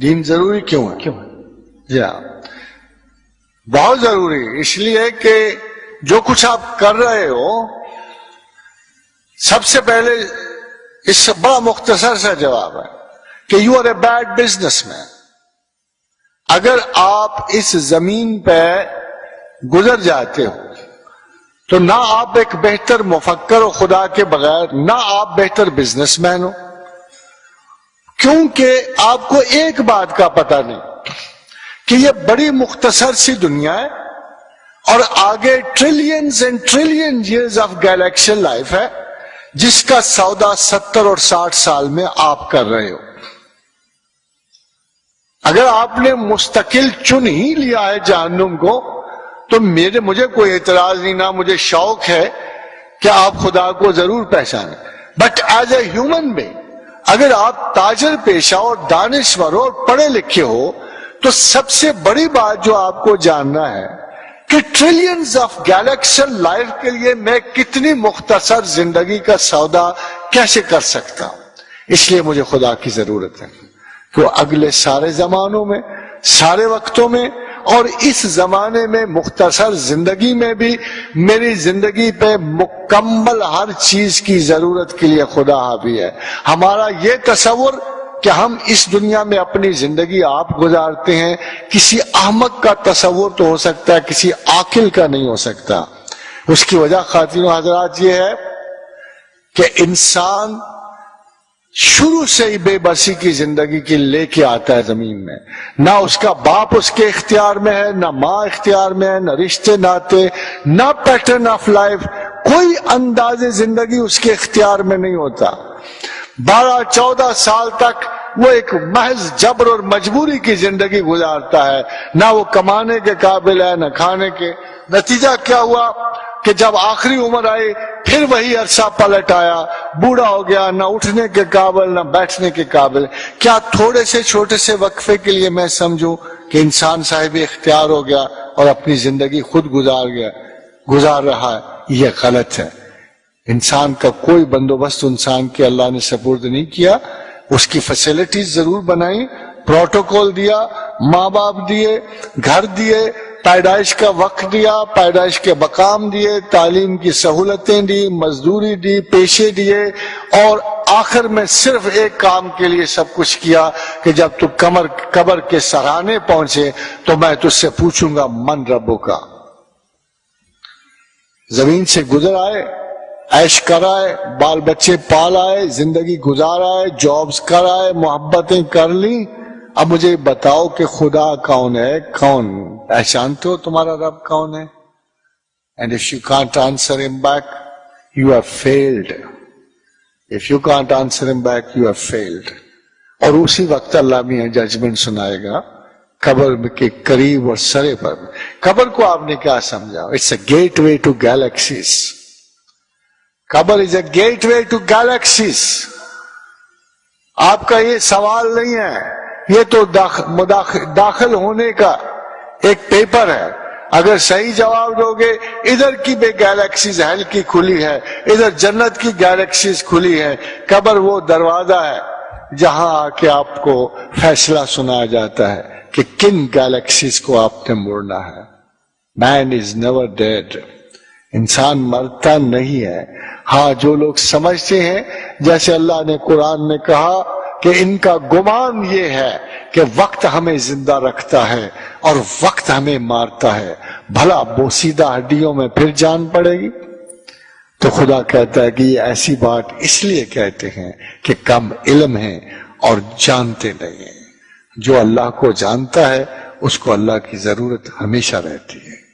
دین ضروری کیوں ہے؟ کیوں ہے؟ جی ہاں، بہت ضروری اس لیے کہ جو کچھ آپ کر رہے ہو، سب سے پہلے اس سے بڑا مختصر سا جواب ہے کہ you are a bad businessman. اگر آپ اس زمین پہ گزر جاتے ہو تو نہ آپ ایک بہتر مفکر ہو خدا کے بغیر، نہ آپ بہتر بزنس مین ہو، کیونکہ آپ کو ایک بات کا پتہ نہیں کہ یہ بڑی مختصر سی دنیا ہے اور آگے trillions and trillion years of galactic life ہے، جس کا سودا 70 اور 60 سال میں آپ کر رہے ہو۔ اگر آپ نے مستقل چن ہی لیا ہے جہنم کو تو مجھے کوئی اعتراض نہیں، نہ مجھے شوق ہے کہ آپ خدا کو ضرور پہچانیں، but as a human being اگر آپ تاجر پیشہ اور دانشور اور پڑھے لکھے ہو تو سب سے بڑی بات جو آپ کو جاننا ہے کہ ٹریلینز آف گیلیکشن لائف کے لیے میں کتنی مختصر زندگی کا سودا کیسے کر سکتا ہوں۔ اس لیے مجھے خدا کی ضرورت ہے کہ وہ اگلے سارے زمانوں میں، سارے وقتوں میں اور اس زمانے میں مختصر زندگی میں بھی میری زندگی پہ مکمل ہر چیز کی ضرورت کے لیے خدا حاوی ہے۔ ہمارا یہ تصور کہ ہم اس دنیا میں اپنی زندگی آپ گزارتے ہیں، کسی احمق کا تصور تو ہو سکتا ہے، کسی عاقل کا نہیں ہو سکتا۔ اس کی وجہ خواتین و حضرات یہ ہے کہ انسان شروع سے ہی بے بسی کی زندگی کی لے کے آتا ہے زمین میں، نہ اس کا باپ اس کے اختیار میں ہے، نہ ماں اختیار میں ہے، نہ رشتے ناتے، نہ پیٹرن آف لائف، کوئی انداز زندگی اس کے اختیار میں نہیں ہوتا۔ 12-14 سال تک وہ ایک محض جبر اور مجبوری کی زندگی گزارتا ہے، نہ وہ کمانے کے قابل ہے نہ کھانے کے۔ نتیجہ کیا ہوا کہ جب آخری عمر آئی پھر وہی عرصہ پلٹ آیا، بوڑھا ہو گیا، نہ اٹھنے کے قابل نہ بیٹھنے کے قابل۔ کیا تھوڑے سے چھوٹے سے وقفے کے لیے میں سمجھوں کہ انسان صاحب اختیار ہو گیا اور اپنی زندگی خود گزار رہا ہے؟ یہ غلط ہے۔ انسان کا کوئی بندوبست انسان کے اللہ نے سپرد نہیں کیا، اس کی فیسلٹیز ضرور بنائی، پروٹوکول دیا، ماں باپ دیے، گھر دیے، پیدائش کا وقت دیا، پیدائش کے مقام دیے، تعلیم کی سہولتیں دی، مزدوری دی، پیشے دیے، اور آخر میں صرف ایک کام کے لیے سب کچھ کیا کہ جب تو قبر کے سرانے پہنچے تو میں تجھ سے پوچھوں گا من ربو کا۔ زمین سے گزر آئے، عیش کر آئے، بال بچے پال آئے، زندگی گزار آئے، جابز کر آئے، محبتیں کر لیں، اب مجھے بتاؤ کہ خدا کون ہے؟ کون پہچانتے ہو تمہارا رب کون ہے؟ And if you can't answer him back, you have failed. If you can't answer him back, you have failed. اور اسی وقت اللہ میاں ججمنٹ سنائے گا قبر کے قریب اور سرے پر۔ قبر کو آپ نے کیا سمجھا؟ It's a gateway to galaxies. قبر is a gateway to galaxies. آپ کا یہ سوال نہیں ہے، یہ تو داخل ہونے کا ایک پیپر ہے۔ اگر صحیح جواب دو گے ادھر کی بھی گیلیکسیز ہیل کی کھلی ہے، ادھر جنت کی گیلیکسیز کھلی ہے۔ قبر وہ دروازہ ہے جہاں آ کے آپ کو فیصلہ سنایا جاتا ہے کہ کن گیلیکسیز کو آپ نے مڑنا ہے۔ مین از نیور ڈیڈ، انسان مرتا نہیں ہے۔ ہاں جو لوگ سمجھتے ہیں جیسے اللہ نے قرآن میں کہا کہ ان کا گمان یہ ہے کہ وقت ہمیں زندہ رکھتا ہے اور وقت ہمیں مارتا ہے، بھلا بوسیدہ ہڈیوں میں پھر جان پڑے گی؟ تو خدا کہتا ہے کہ یہ ایسی بات اس لیے کہتے ہیں کہ کم علم ہیں اور جانتے نہیں ہیں۔ جو اللہ کو جانتا ہے اس کو اللہ کی ضرورت ہمیشہ رہتی ہے۔